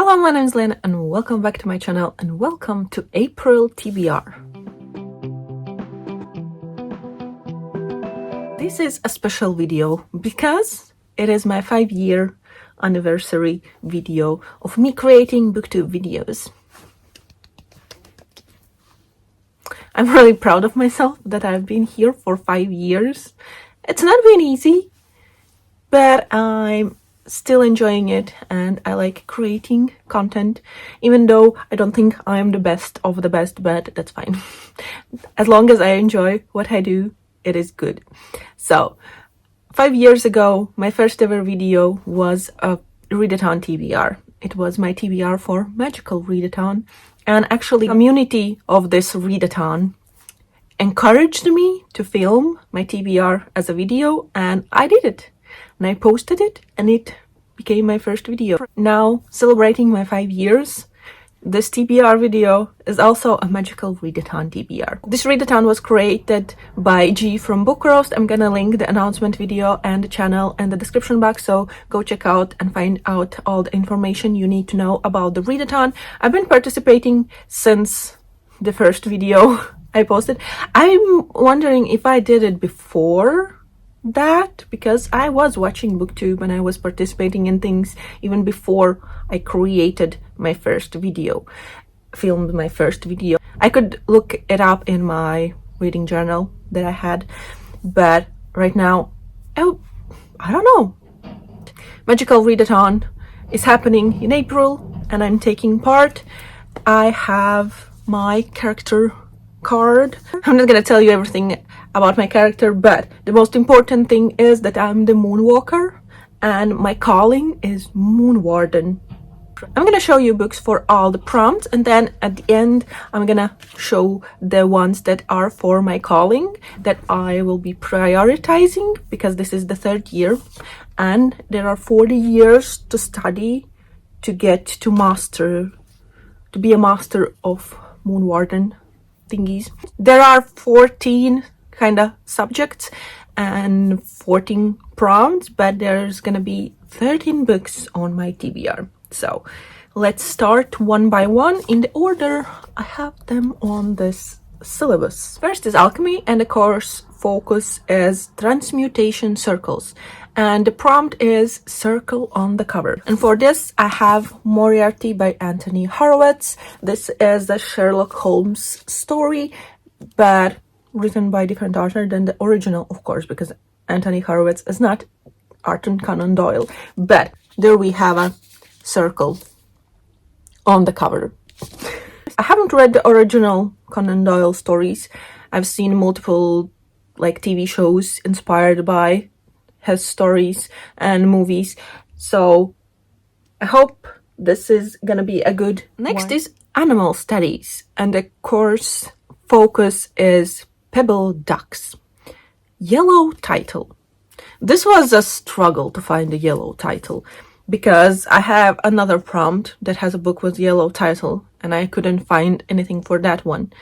Hello, my name is Liene and welcome back to my channel and welcome to April TBR. This is a special video because it is my 5-year anniversary video of me creating booktube videos. I'm really proud of myself that I've been here for 5 years. It's not been easy, but I'm still enjoying it and I like creating content, even though I don't think I'm the best of the best, but that's fine. As long as I enjoy what I do, it is good. So 5 years ago, my first ever video was a Readathon TBR. It was my TBR for Magical Readathon, and actually the community of this Readathon encouraged me to film my TBR as a video, and I did it. And I posted it and it became my first video. Now, celebrating my 5 years, this TBR video is also a Magical Readathon TBR. This Readathon was created by G from Book Roast. I'm gonna link the announcement video and the channel in the description box, so go check out and find out all the information you need to know about the Readathon. I've been participating since the first video I posted. I'm wondering if I did it before that, because I was watching booktube and I was participating in things even before I created my first video, filmed my first video. I could look it up in my reading journal that I had, but right now I don't know. Magical Readathon is happening in April and I'm taking part. I have my character card. I'm not gonna tell you everything about my character, but the most important thing is that I'm the Moonwalker and my calling is Moon Warden. I'm gonna show you books for all the prompts, and then at the end I'm gonna show the ones that are for my calling that I will be prioritizing, because this is the 3rd year and there are 40 years to study to get to master, to be a master of Moon Warden thingies. There are 14 kind of subjects and 14 prompts, but there's gonna be 13 books on my TBR. So let's start one by one in the order I have them on this syllabus. First is alchemy, and the course focus is transmutation circles, and the prompt is circle on the cover. And for this I have Moriarty by Anthony Horowitz. This is the Sherlock Holmes story, but written by different author than the original, of course, because Anthony Horowitz is not Arthur Conan Doyle. But there we have a circle on the cover. I haven't read the original Conan Doyle stories. I've seen multiple like TV shows inspired by his stories and movies, so I hope this is gonna be a good one. Next is animal studies, and the course focus is pebble ducks. Yellow title. This was a struggle to find a yellow title, because I have another prompt that has a book with yellow title and I couldn't find anything for that one.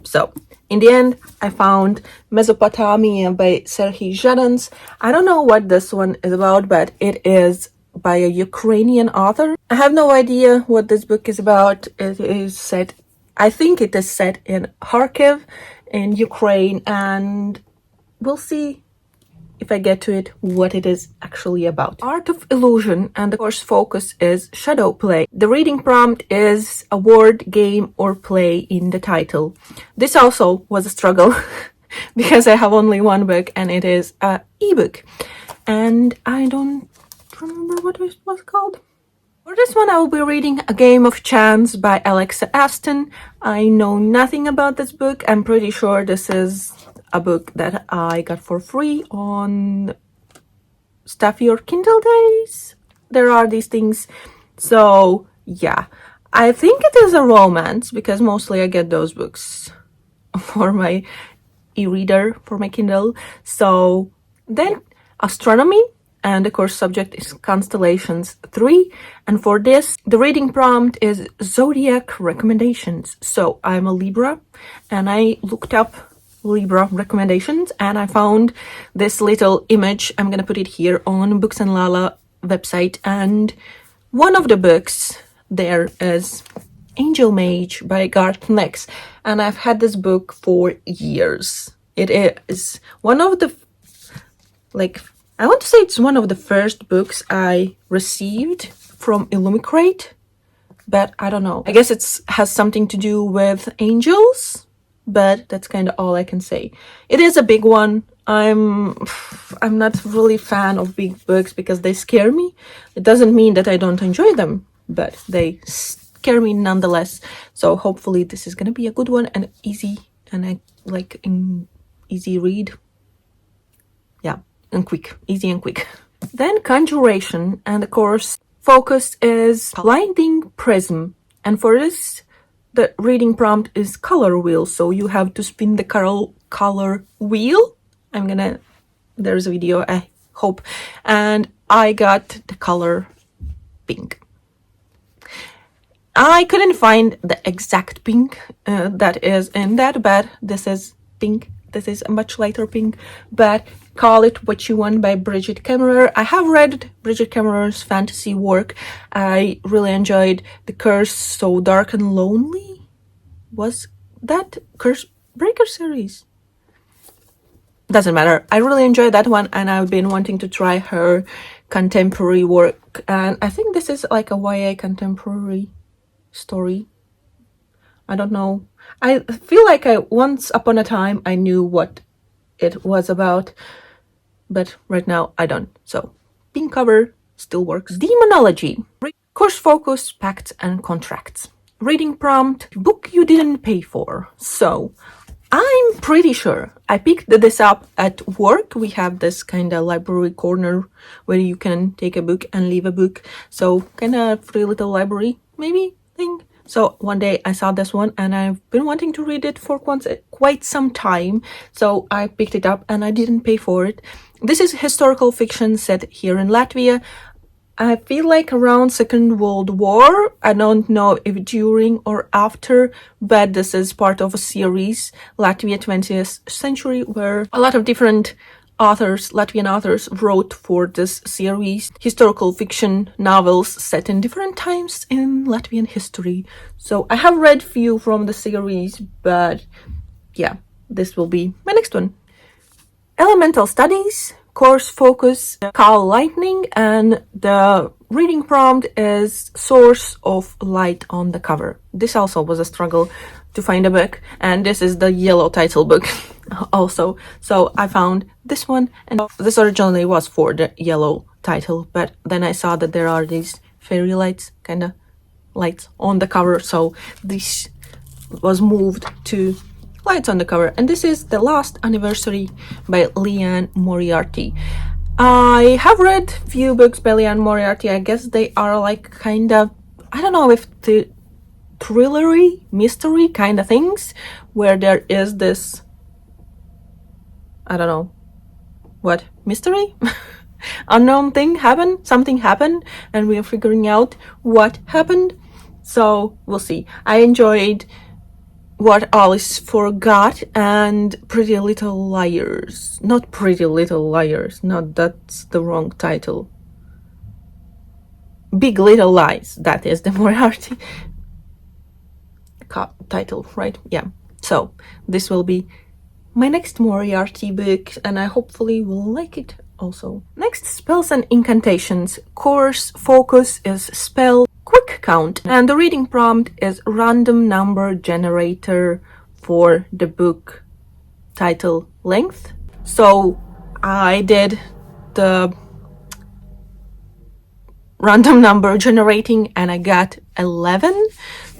So in the end I found Mesopotamia by Serhiy Zhadans. I don't know what this one is about, but it is by a Ukrainian author. I have no idea what this book is about. It is set, I think it is set in Kharkiv in Ukraine, and we'll see if I get to it what it is actually about. Art of Illusion, and the course focus is shadow play. The reading prompt is a word, game or play in the title. This also was a struggle because I have only one book and it is a ebook, and I don't remember what it was called. For this one I will be reading A Game of Chance by Alexa Aston. I know nothing about this book. I'm pretty sure this is a book that I got for free on Stuff Your Kindle days. There are these things. So yeah, I think it is a romance, because mostly I get those books for my e-reader, for my Kindle. So then astronomy, and the course subject is Constellations 3. And for this, the reading prompt is Zodiac recommendations. So I'm a Libra, and I looked up Libra recommendations and I found this little image. I'm gonna put it here on Books and Lala website, and one of the books there is Angel Mage by Garth Nix, and I've had this book for years. It is one of the, like, I want to say it's one of the first books I received from Illumicrate, but I don't know. I guess it has something to do with angels, but that's kind of all I can say. It is a big one. I'm not really fan of big books because they scare me. It doesn't mean that I don't enjoy them, but they scare me nonetheless. So hopefully this is gonna be a good one and easy, and I like easy read. Yeah, and quick, easy and quick. Then Conjuration, and of course focus is Blinding Prism, and for this the reading prompt is color wheel, so you have to spin the color wheel. There's a video, I hope, and I got the color pink. I couldn't find the exact pink that is in that, but this is pink. This is a much lighter pink, but call it what you want by Bridget Kemmerer. I have read Bridget Kemmerer's fantasy work. I really enjoyed The Curse So Dark and Lonely. Was that Curse Breaker series? Doesn't matter. I really enjoyed that one, and I've been wanting to try her contemporary work. And I think this is like a YA contemporary story. I don't know. I feel like once upon a time I knew what it was about, but right now I don't. So pink cover still works. Demonology. Course focus, pacts and contracts. Reading prompt, book you didn't pay for. So I'm pretty sure I picked this up at work. We have this kind of library corner where you can take a book and leave a book. So kind of free little library maybe thing. So one day I saw this one and I've been wanting to read it for quite some time. So I picked it up and I didn't pay for it. This is historical fiction set here in Latvia. I feel like around Second World War. I don't know if during or after, but this is part of a series, Latvia 20th Century, where a lot of different authors, Latvian authors, wrote for this series. Historical fiction novels set in different times in Latvian history. So I have read few from the series, but yeah, this will be my next one. Elemental Studies. Course focus, Call Lightning, and the reading prompt is Source of Light on the cover. This also was a struggle to find a book, and this is the yellow title book also. So I found this one, and this originally was for the yellow title, but then I saw that there are these fairy lights, kind of lights on the cover, so this was moved to lights on the cover. And this is The Last Anniversary by Liene Moriarty. I have read few books by Liene Moriarty. I guess they are like kind of, I don't know if the thrillery, mystery kind of things, where there is this, I don't know, what, mystery? Unknown thing happened, something happened, and we are figuring out what happened. So we'll see. I enjoyed What Alice Forgot and Pretty Little Liars. Not Pretty Little Liars. No, that's the wrong title. Big Little Lies. That is the Moriarty title, right? Yeah. So this will be my next Moriarty book, and I hopefully will like it also. Next, Spells and Incantations. Course focus is spell quick count, and the reading prompt is random number generator for the book title length. So I did the random number generating and I got 11.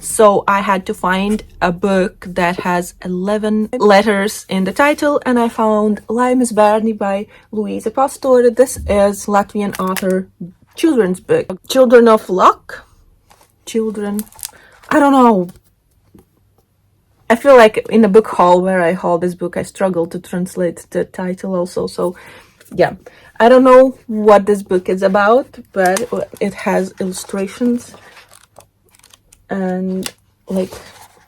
So I had to find a book that has 11 letters in the title, and I found Laimes Bērni by Louise Pastor. This is Latvian author children's book. Children of Luck? Children, I don't know. I feel like in the book hall where I haul this book, I struggle to translate the title also. So yeah, I don't know what this book is about, but it has illustrations, and like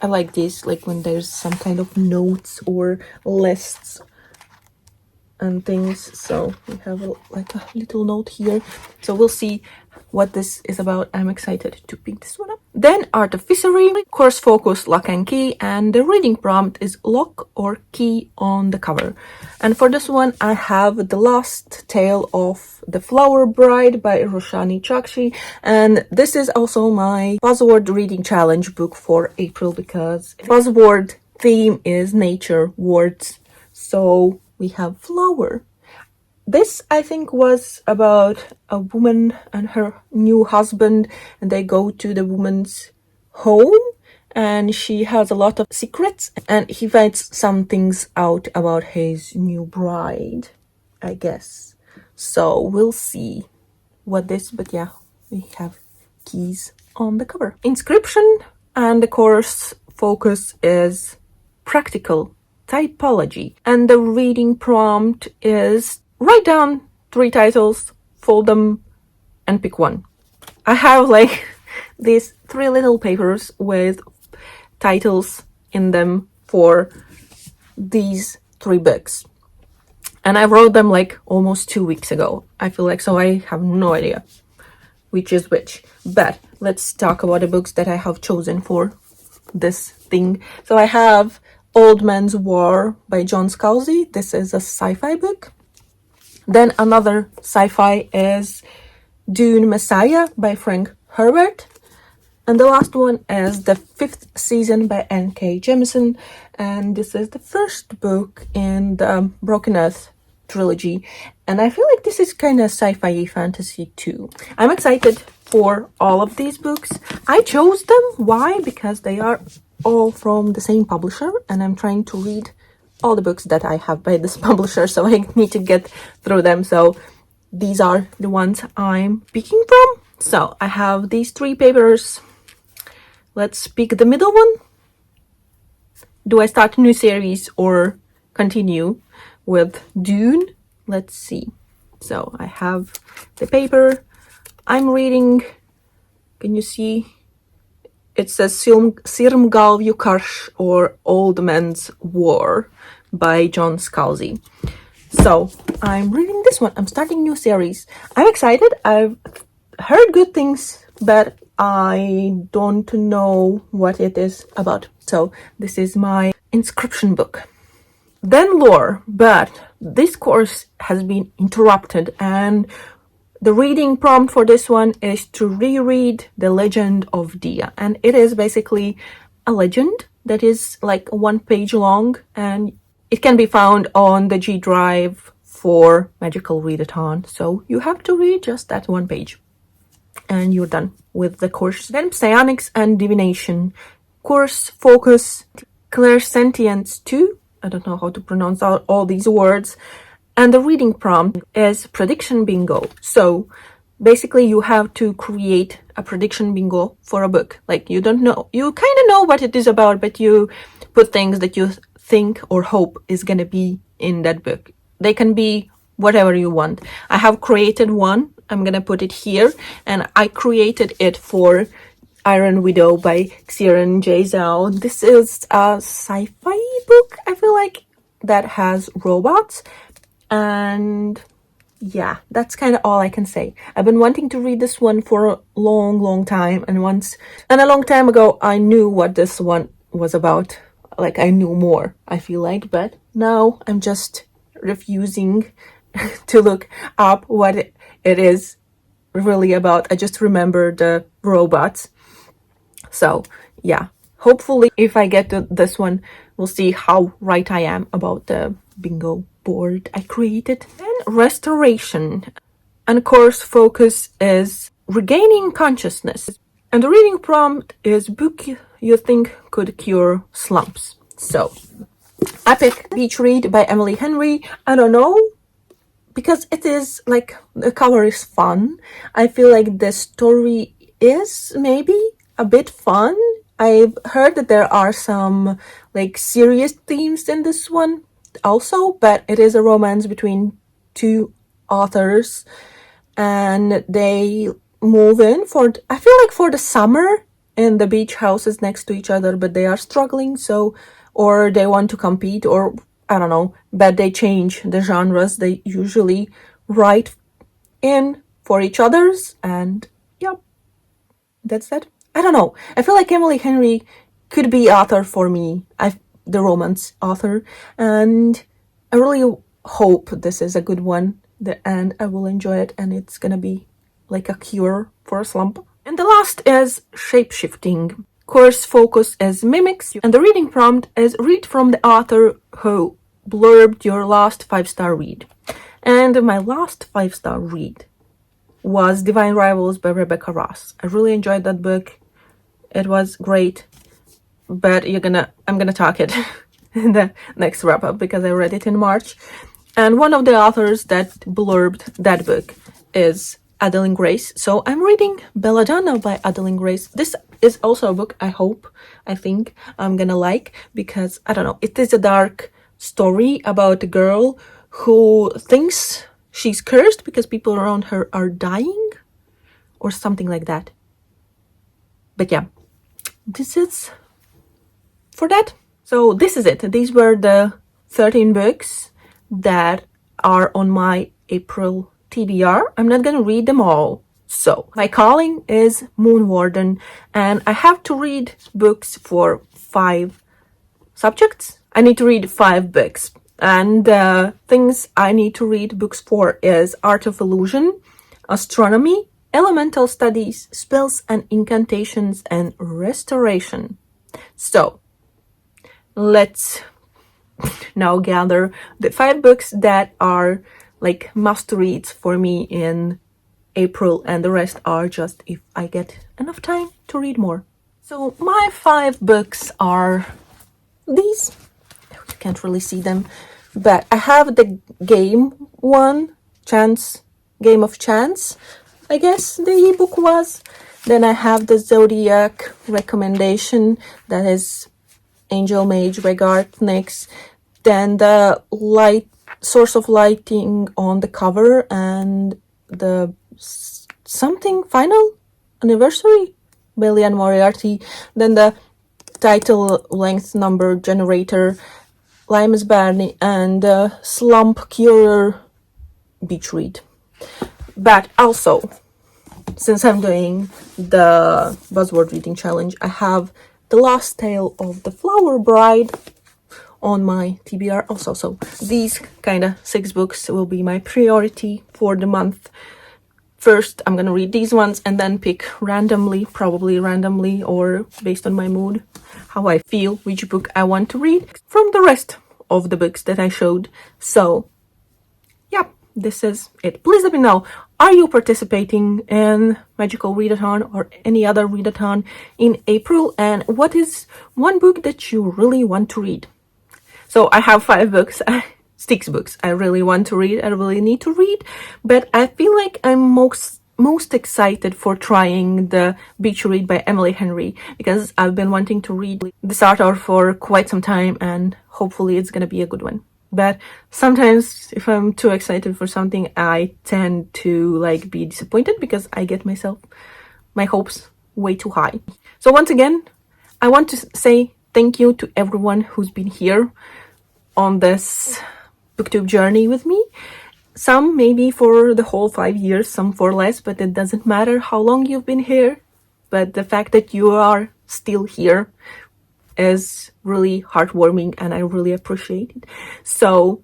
I like this, like when there's some kind of notes or lists and things. So we have like a little note here. So we'll see what this is about. I'm excited to pick this one up. Then Artificery, course focus, lock and key, and the reading prompt is lock or key on the cover. And for this one, I have The Last Tale of the Flower Bride by Roshani Chakshi, and this is also my buzzword reading challenge book for April, because buzzword theme is nature words. So we have flower. This, I think, was about a woman and her new husband, and they go to the woman's home, and she has a lot of secrets, and he finds some things out about his new bride, I guess. So we'll see what this, but yeah, we have keys on the cover. Inscription, and the course focus is practical typology, and the reading prompt is write down 3 titles, fold them, and pick one. I have like these 3 little papers with titles in them for these 3 books, and I wrote them like almost 2 weeks ago. I feel like, so I have no idea which is which. But let's talk about the books that I have chosen for this thing. So I have Old Man's War by John Scalzi. This is a sci-fi book. Then another sci-fi is Dune Messiah by Frank Herbert. And the last one is The Fifth Season by N.K. Jemisin. And this is the first book in the Broken Earth trilogy. And I feel like this is kind of sci-fi fantasy too. I'm excited for all of these books. I chose them. Why? Because they are all from the same publisher, and I'm trying to read all the books that I have by this publisher, so I need to get through them. So these are the ones I'm picking from. So I have these 3 papers. Let's pick the middle one. Do I start a new series or continue with Dune? Let's see. So I have the paper. I'm reading, can you see? It says Sirmgal Yukarsh, or Old Man's War by John Scalzi. So I'm reading this one. I'm starting a new series. I'm excited. I've heard good things, but I don't know what it is about. So this is my inscription book. Then lore, but this course has been interrupted, and the reading prompt for this one is to reread The Legend of Dia. And it is basically a legend that is like 1 page long, and it can be found on the G Drive for Magical Readathon. So you have to read just that 1 page, and you're done with the course. Then Psionics and Divination. Course focus, Clairsentience 2. I don't know how to pronounce all these words. And the reading prompt is prediction bingo. So basically you have to create a prediction bingo for a book. Like, you don't know, you kind of know what it is about, but you put things that you think or hope is going to be in that book. They can be whatever you want. I have created one. I'm going to put it here. And I created it for Iron Widow by Xiran J. Zhao. This is a sci-fi book, I feel like, that has robots. And yeah, that's kind of all I can say. I've been wanting to read this one for a long time, and a long time ago I knew what this one was about. Like, I knew more, I feel like, but now I'm just refusing to look up what it is really about. I just remember the robots. So yeah, hopefully if I get to this one, we'll see how right I am about the bingo board I created. Then Restoration, and course focus is regaining consciousness, and the reading prompt is book you think could cure slumps. So I picked Beach Read by Emily Henry. I don't know, because it is like, the cover is fun. I feel like the story is maybe a bit fun. I've heard that there are some like serious themes in this one also, but it is a romance between 2 authors, and they move in for, I feel like, for the summer in the beach houses next to each other, but they are struggling, so, or they want to compete, or I don't know, but they change the genres they usually write in for each other's, and yeah, that's that. I don't know. I feel like Emily Henry could be author for me. The romance author, and I really hope this is a good one. And I will enjoy it, and it's gonna be like a cure for a slump. And the last is Shapeshifting. Course focus is mimics, and the reading prompt is read from the author who blurbed your last 5-star read. And my last 5-star read was Divine Rivals by Rebecca Ross. I really enjoyed that book. It was great, but I'm gonna talk it in the next wrap up because I read it in March. And one of the authors that blurbed that book is Adeline Grace. So I'm reading Belladonna by Adeline Grace. This is also a book I think I'm gonna like, because I don't know, it is a dark story about a girl who thinks she's cursed because people around her are dying or something like that. But yeah, this is for that. So this is it. These were the 13 books that are on my April TBR. I'm not gonna read them all. So my calling is Moon Warden, and I have to read books for 5 subjects. I need to read 5 books, and the things I need to read books for is Art of Illusion, Astronomy, Elemental Studies, Spells and Incantations, and Restoration. So let's now gather the 5 books that are like must reads for me in April, and the rest are just if I get enough time to read more. So my 5 books are these. You can't really see them, but I have the game one, Game of Chance, I guess the ebook was. Then I have the Zodiac recommendation, that is Angel Mage by Garth Nix. Then the Source of Lighting on the cover, and the something Final Anniversary by Liene Moriarty. Then the title length number generator, Limes Barney, and Slump Curer beach read. But also, since I'm doing the buzzword reading challenge, I have The Last Tale of the Flower Bride on my TBR also. So these kind of 6 books will be my priority for the month. First, I'm gonna read these ones and then pick probably randomly or based on my mood, how I feel, which book I want to read from the rest of the books that I showed. So yeah, this is it. Please let me know, are you participating in Magical Readathon or any other readathon in April? And what is one book that you really want to read? So I have 5 books, 6 books I really want to read, I really need to read, but I feel like I'm most excited for trying the beach read by Emily Henry, because I've been wanting to read this author for quite some time, and hopefully it's gonna be a good one. But sometimes if I'm too excited for something, I tend to like be disappointed because I get my hopes way too high. So once again, I want to say thank you to everyone who's been here on this booktube journey with me. Some maybe for the whole 5 years, some for less, but it doesn't matter how long you've been here. But the fact that you are still here is really heartwarming, and I really appreciate it. So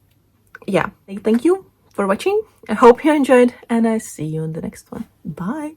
yeah, thank you for watching. I hope you enjoyed, and I see you in the next one. Bye.